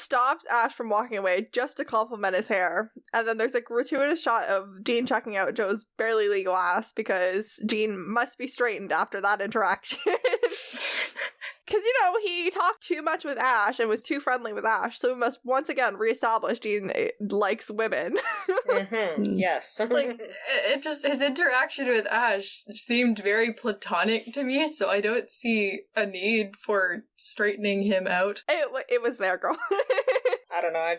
stops Ash from walking away just to compliment his hair. And then there's a gratuitous shot of Dean checking out Joe's barely legal ass because Dean must be straightened after that interaction. Because, he talked too much with Ash and was too friendly with Ash, so we must once again reestablish Dean likes women. Yes. His interaction with Ash seemed very platonic to me, so I don't see a need for straightening him out. It was there, girl. I don't know, I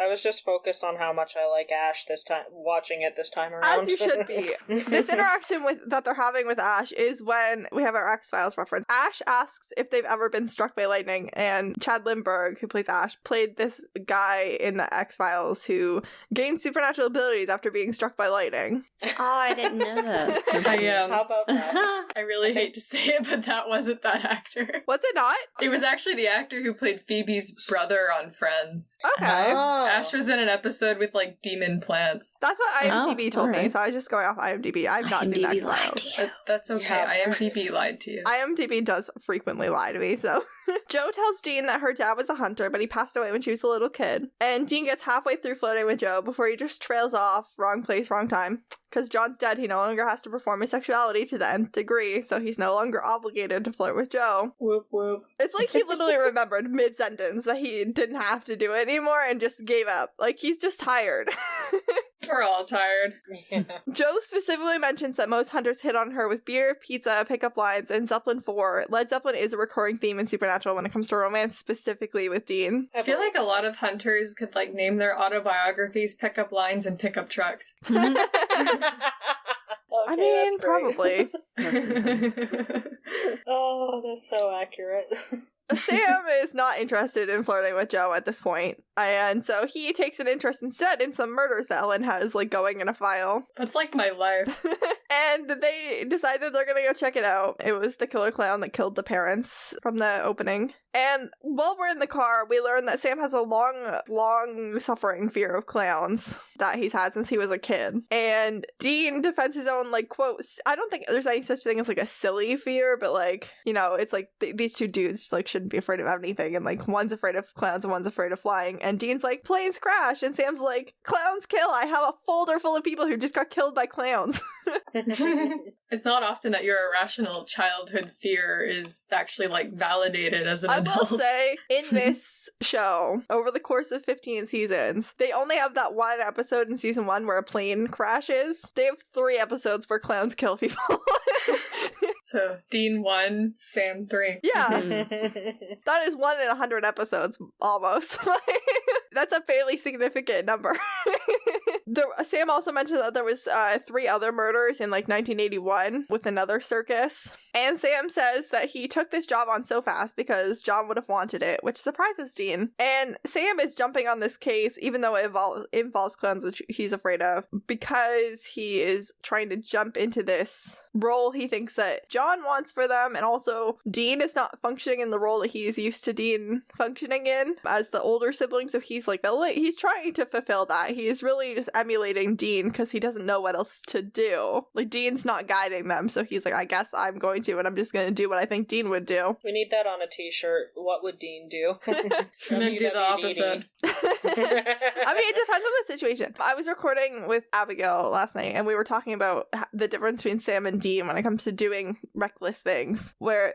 was just focused on how much I like Ash this time, watching it this time around. As you should be. This interaction that they're having with Ash is when we have our X-Files reference. Ash asks if they've ever been struck by lightning, and Chad Lindbergh, who plays Ash, played this guy in the X-Files who gained supernatural abilities after being struck by lightning. Oh, I didn't know that. How about that? I really hate to say it, but that wasn't that actor. Was it not? It was actually the actor who played Phoebe's brother on Friends. Okay. Oh. Ash was in an episode with, demon plants. That's what IMDb told me, alright. so I was just going off IMDb. I've not seen IMDb X-Files. lied to you. That's okay. Yeah. IMDb lied to you. IMDb does frequently lie to me, so. Jo tells Dean that her dad was a hunter, but he passed away when she was a little kid. And Dean gets halfway through flirting with Jo before he just trails off. Wrong place, wrong time. Because John's dead, he no longer has to perform his sexuality to the nth degree, so he's no longer obligated to flirt with Jo. Whoop whoop. It's like he literally remembered mid-sentence that he didn't have to do it anymore and just gave up. Like, he's just tired. We're all tired. Yeah. Jo specifically mentions that most hunters hit on her with beer, pizza, pickup lines, and Zeppelin 4. Led Zeppelin is a recurring theme in Supernatural when it comes to romance, specifically with Dean. I feel like a lot of hunters could, name their autobiographies pickup lines and pickup trucks. I mean, probably. Oh, that's so accurate. Sam is not interested in flirting with Jo at this point, and so he takes an interest instead in some murders that Ellen has, going in a file. That's my life. And they decide that they're gonna go check it out. It was the killer clown that killed the parents from the opening. And while we're in the car, we learn that Sam has a long suffering fear of clowns that he's had since he was a kid. And Dean defends his own, quote, I don't think there's any such thing as, a silly fear, but, it's these two dudes, shouldn't be afraid of anything. And, one's afraid of clowns and one's afraid of flying. And Dean's like, planes crash. And Sam's like, clowns kill. I have a folder full of people who just got killed by clowns. It's not often that your irrational childhood fear is actually, validated as an adult. I will say, in this show, over the course of 15 seasons, they only have that one episode in season 1 where a plane crashes. They have 3 episodes where clowns kill people. So, Dean 1, Sam 3. Yeah. That is 1 in 100 episodes, almost. That's a fairly significant number. Sam also mentioned that there was 3 other murders in 1981 with another circus. And Sam says that he took this job on so fast because John would have wanted it, which surprises Dean. And Sam is jumping on this case, even though it involves clowns, which he's afraid of, because he is trying to jump into this role he thinks that John wants for them. And also, Dean is not functioning in the role that he's used to Dean functioning in as the older sibling. So he's he's trying to fulfill that. He's really just emulating Dean because he doesn't know what else to do. Dean's not guiding them. So he's I guess I'm going to, and I'm just going to do what I think Dean would do. We need that on a t-shirt. What would Dean do? And then do the opposite. I mean, it depends on the situation. I was recording with Abigail last night, and we were talking about the difference between Sam and Dean when it comes to doing reckless things, where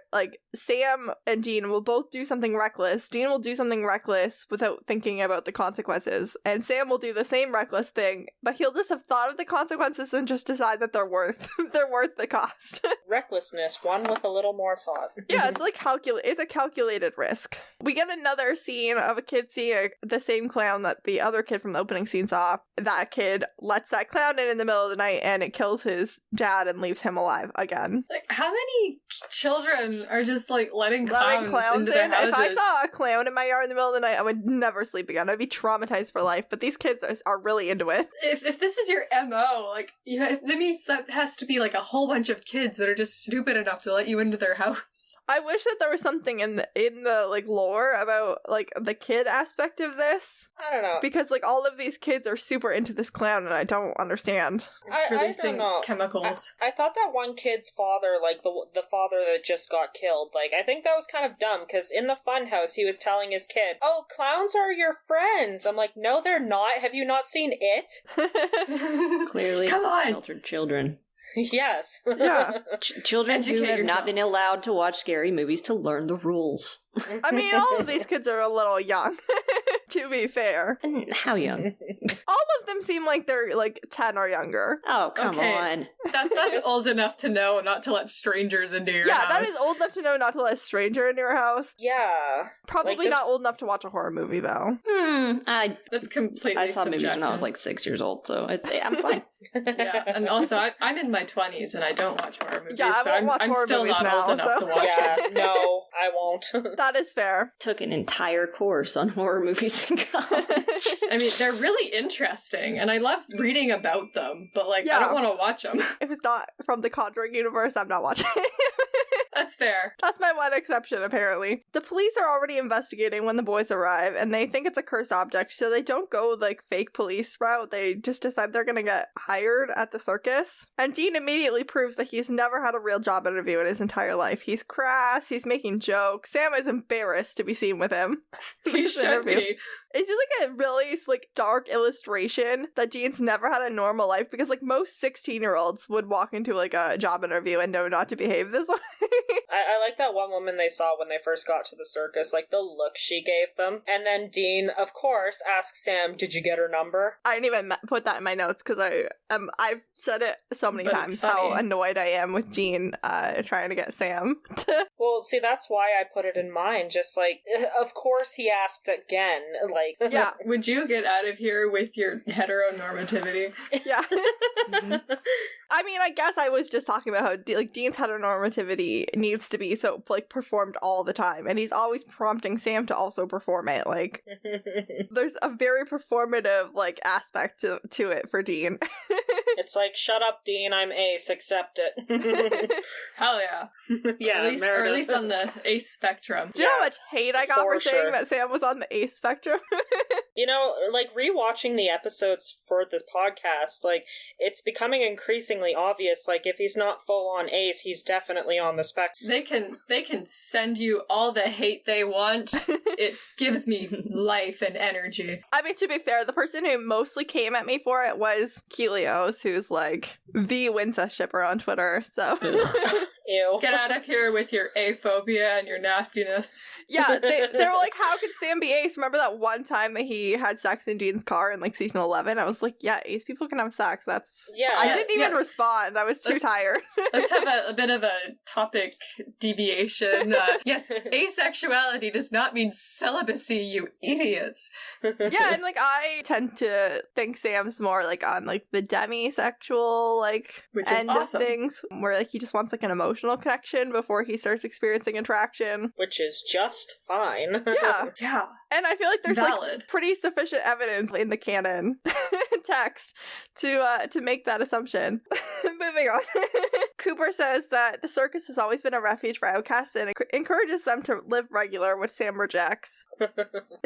Sam and Dean will both do something reckless. Dean will do something reckless without thinking about the consequences, and Sam will do the same reckless thing, but he'll just have thought of the consequences and just decide that they're worth the cost. Recklessness, one with a little more thought. Yeah, it's it's a calculated risk. We get another scene of a kid seeing the same clown that the other kid from the opening scene saw. That kid lets that clown in the middle of the night, and it kills his dad and leaves him alive again. How many children are just letting clowns into their in? houses? If I saw a clown in my yard in the middle of the night, I would never sleep again. I'd be traumatized for life. But these kids are really into it. If this is your MO, that means that has to be a whole bunch of kids that are just stupid enough to let you into their house. I wish that there was something in the lore about the kid aspect of this, this? I don't know. Because, like, all of these kids are super into this clown, and I don't understand. It's releasing I don't know. chemicals. I thought that one kid's father, like the father that just got killed, like, I think that was kind of dumb, because in the funhouse he was telling his kid, oh, clowns are your friends. I'm like, no, they're not. Have you not seen It? Clearly Come on! sheltered children. Yes. Yeah. Children who Educate have yourself. not been allowed to watch scary movies to learn the rules. I mean, all of these kids are a little young, to be fair. And how young? All of them seem like they're, like, 10 or younger. Oh, come Okay. on. That's old enough to know not to let strangers into your house. Yeah, that is old enough to know not to let a stranger into your house. Yeah. Probably Like this- not old enough to watch a horror movie, though. I That's completely saw movies when I was subjective. like 6 years old, so I'm fine. Yeah, and also I'm in my 20s and I don't watch horror movies, Yeah, I so won't watch I'm horror still movies not now, old enough so- to watch Yeah, it. no, I won't. That is fair. Took an entire course on horror movies in college. I mean, they're really interesting, and I love reading about them, but, like, Yeah. I don't want to watch them. If it's not from the Conjuring universe, I'm not watching it. That's fair. That's my one exception, apparently. The police are already investigating when the boys arrive, and they think it's a cursed object, so they don't go, like, fake police route. They just decide they're gonna get hired at the circus. And Dean immediately proves that he's never had a real job interview in his entire life. He's crass, he's making jokes. Sam is embarrassed to be seen with him. He should be. It's just like a really like dark illustration that Dean's never had a normal life, because like most 16-year-olds would walk into like a job interview and know not to behave this way. I like that one woman they saw when they first got to the circus, like the look she gave them. And then Dean, of course, asks Sam, did you get her number? I didn't even put that in my notes because I've said it so many But times it's how funny. annoyed I am with Dean trying to get Sam. Well, see, that's why I put it in mine. Just like, of course he asked again. Like, Yeah. Would you get out of here with your heteronormativity? Yeah. I mean, I guess I was just talking about how like Dean's heteronormativity needs to be so like performed all the time, and he's always prompting Sam to also perform it. Like, there's a very performative like aspect to it for Dean. It's like, shut up, Dean, I'm ace, accept it. Hell yeah. Yeah, at least, or at Meredith. least on the ace spectrum. Do you know how much hate I got for for saying sure. that Sam was on the ace spectrum? You know, like, rewatching the episodes for this podcast, like, it's becoming increasingly obvious, like, if he's not full-on ace, he's definitely on the spectrum. They can send you all the hate they want. It gives me life and energy. I mean, to be fair, the person who mostly came at me for it was Kelios, who's like the Wincest shipper on Twitter. So Ew. Get out of here with your aphobia and your nastiness. yeah, they were like, how could Sam be ace? Remember that one time that he had sex in Dean's car in like season 11? I was like, yeah, ace people can have sex. That's Yeah, I yes, didn't even yes. respond. I was too tired. Let's have a bit of a topic deviation. Yes, asexuality does not mean celibacy, you idiots. Yeah, and like I tend to think Sam's more like on like the demisexual like Which is end awesome. of things, where like he just wants like an emotional connection before he starts experiencing attraction. Which is just fine. Yeah, Yeah. and I feel like there's Valid. like pretty sufficient evidence in the canon text to make that assumption. Moving on. Cooper says that the circus has always been a refuge for outcasts and encourages them to live regular, which Sam rejects.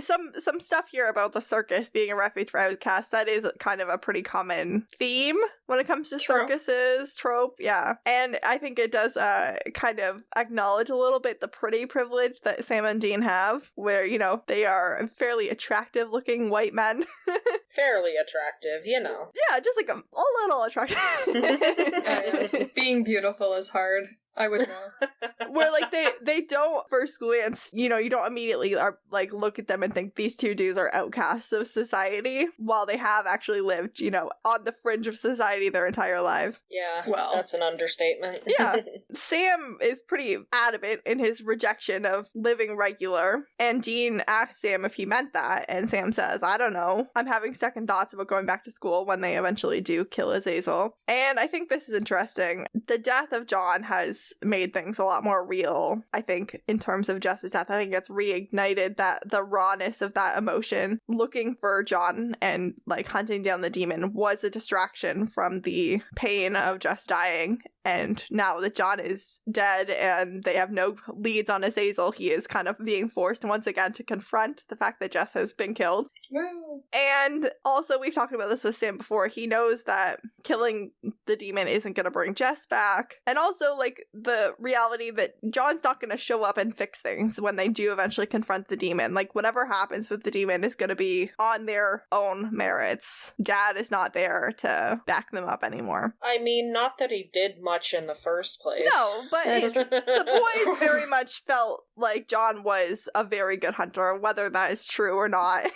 Some stuff here about the circus being a refuge for outcasts, that is kind of a pretty common theme when it comes to Trope. circuses, trope, yeah. And I think it does kind of acknowledge a little bit the pretty privilege that Sam and Dean have, where, you know, they are fairly attractive looking white men. Fairly attractive, you know. Yeah, just like a little attractive. Yes, being beautiful is hard. I would know. Where like they don't first glance, you know, you don't immediately are like look at them and think these two dudes are outcasts of society, while they have actually lived, you know, on the fringe of society their entire lives. Yeah, Well. that's an understatement. Yeah. Sam is pretty adamant in his rejection of living regular, and Dean asks Sam if he meant that, and Sam says, I don't know, I'm having second thoughts about going back to school, when they eventually do kill Azazel. And I think this is interesting. The death of John has made things a lot more real, I think, in terms of Jess's death. I think it's reignited that the rawness of that emotion. Looking for John and like hunting down the demon was a distraction from the pain of Jess dying. And now that John is dead and they have no leads on Azazel, he is kind of being forced once again to confront the fact that Jess has been killed. Woo. And also, we've talked about this with Sam before, he knows that killing the demon isn't going to bring Jess back. And also, like, the reality that John's not going to show up and fix things when they do eventually confront the demon. Like, whatever happens with the demon is going to be on their own merits. Dad is not there to back them up anymore. I mean, not that he did much in the first place. No, but the boys very much felt like John was a very good hunter, whether that is true or not.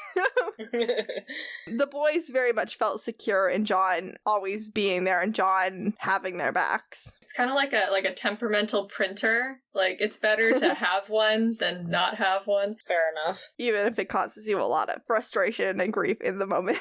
The boys very much felt secure in John always being there and John having their backs. It's kind of like a temperamental printer. Like, it's better to have one than not have one. Fair enough. Even if it causes you a lot of frustration and grief in the moment.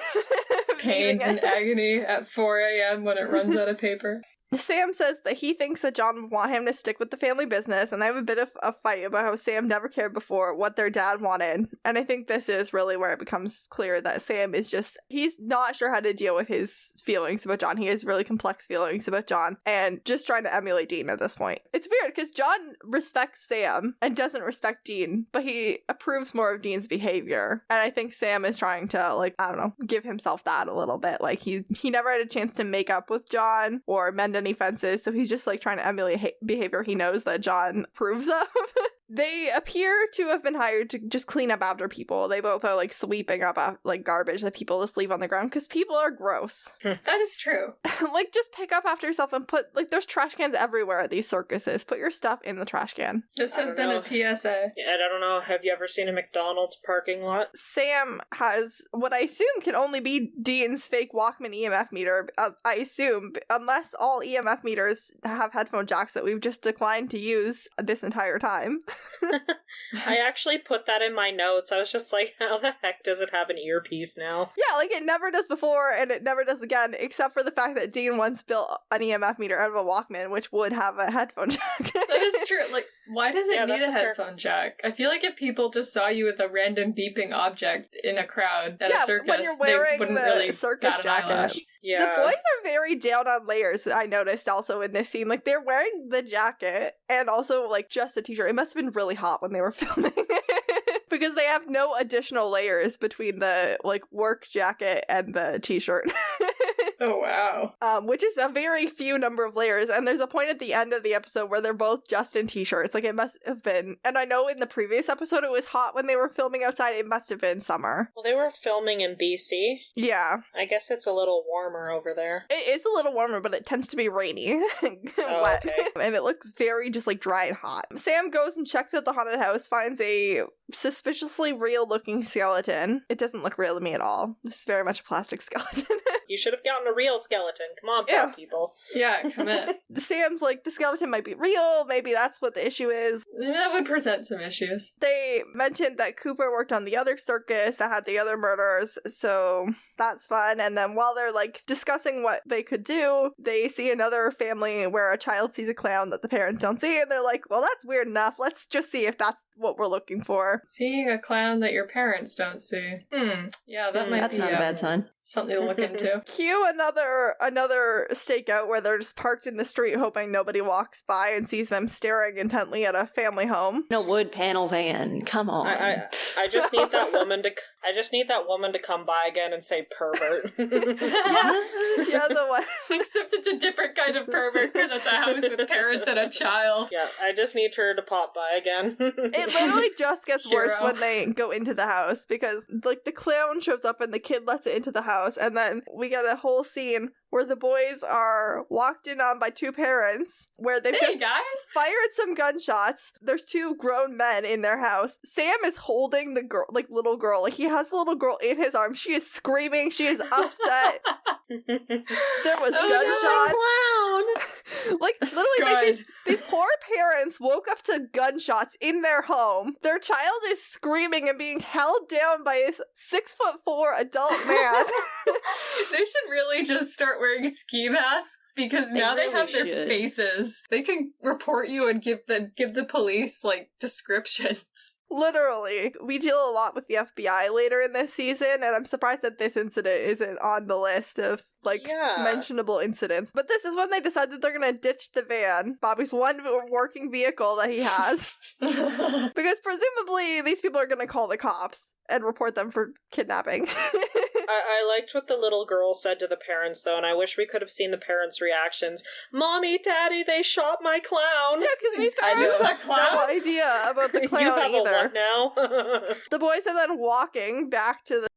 Pain and agony at 4 a.m. when it runs out of paper. Sam says that he thinks that John would want him to stick with the family business, and I have a bit of a fight about how Sam never cared before what their dad wanted. And I think this is really where it becomes clear that Sam is just, he's not sure how to deal with his feelings about John. He has really complex feelings about John, and just trying to emulate Dean at this point. It's weird, because John respects Sam and doesn't respect Dean, but he approves more of Dean's behavior. And I think Sam is trying to, like, I don't know, give himself that a little bit. Like, he never had a chance to make up with John or mend any fences, so he's just like trying to emulate behavior he knows that John approves of. They appear to have been hired to just clean up after people. They both are like sweeping up like garbage that people just leave on the ground because people are gross. That is true. Like, just pick up after yourself and put, like, there's trash cans everywhere at these circuses. Put your stuff in the trash can. This has been a PSA. Yeah, I don't know. Have you ever seen a McDonald's parking lot? Sam has what I assume can only be Dean's fake Walkman EMF meter. I assume, unless all EMF meters have headphone jacks that we've just declined to use this entire time. I actually put that in my notes. I was just like, how the heck does it have an earpiece now? Yeah, like, it never does before and it never does again, except for the fact that Dean once built an EMF meter out of a Walkman, which would have a headphone jack. That is true. Like, why does it need a headphone jack? I feel like if people just saw you with a random beeping object in a crowd at a circus, when you're wearing they wouldn't the really circus bat an jacket. eyelash. Yeah. The boys are very down on layers, I noticed also in this scene. Like, they're wearing the jacket and also, like, just a t-shirt. It must have been really hot when they were filming because they have no additional layers between the, like, work jacket and the t-shirt. Oh, wow. Which is a very few number of layers, and there's a point at the end of the episode where they're both just in t-shirts. Like, it must have been, and I know in the previous episode it was hot when they were filming outside. It must have been summer. Well, they were filming in BC. Yeah. I guess it's a little warmer over there. It is a little warmer, but it tends to be rainy. Wet. Okay. And it looks very just, like, dry and hot. Sam goes and checks out the haunted house, finds a suspiciously real-looking skeleton. It doesn't look real to me at all. This is very much a plastic skeleton. You should have gotten a real skeleton. Come on, poor people. Yeah, commit. Sam's like, the skeleton might be real. Maybe that's what the issue is. That would present some issues. They mentioned that Cooper worked on the other circus that had the other murders, so that's fun. And then while they're, like, discussing what they could do, they see another family where a child sees a clown that the parents don't see, and they're like, well, that's weird enough. Let's just see if that's what we're looking for. Seeing a clown that your parents don't see. Yeah, that might That's be not a bad sign. something to look into. Cue another stakeout where they're just parked in the street hoping nobody walks by and sees them staring intently at a family home. No wood panel van. Come on. I just need that woman to. I just need that woman to come by again and say pervert. Yeah, the one. Except it's a different kind of pervert because it's a house with parents and a child. Yeah, I just need her to pop by again. It literally just gets worse Hero. when they go into the house because, like, the clown shows up and the kid lets it into the house, and then we get a whole scene where the boys are walked in on by two parents where they've Hey, just guys! fired some gunshots. There's two grown men in their house. Sam is holding the girl, like, little girl. Like, he has the little girl in his arms. She is screaming. She is upset. There was gunshots. Like, literally, like, these poor parents woke up to gunshots in their home. Their child is screaming and being held down by a 6'4" adult man. They should really just start wearing ski masks because now they really have their should. faces. They can report you and give the police, like, descriptions. Literally. We deal a lot with the FBI later in this season, and I'm surprised that this incident isn't on the list of, mentionable incidents. But this is when they decide that they're gonna ditch the van, Bobby's one working vehicle that he has. Because presumably these people are gonna call the cops and report them for kidnapping. I liked what the little girl said to the parents, though, and I wish we could have seen the parents' reactions. Mommy, Daddy, they shot my clown! Yeah, because these parents have no idea about the clown you have either. A what now? The boys are then walking back to the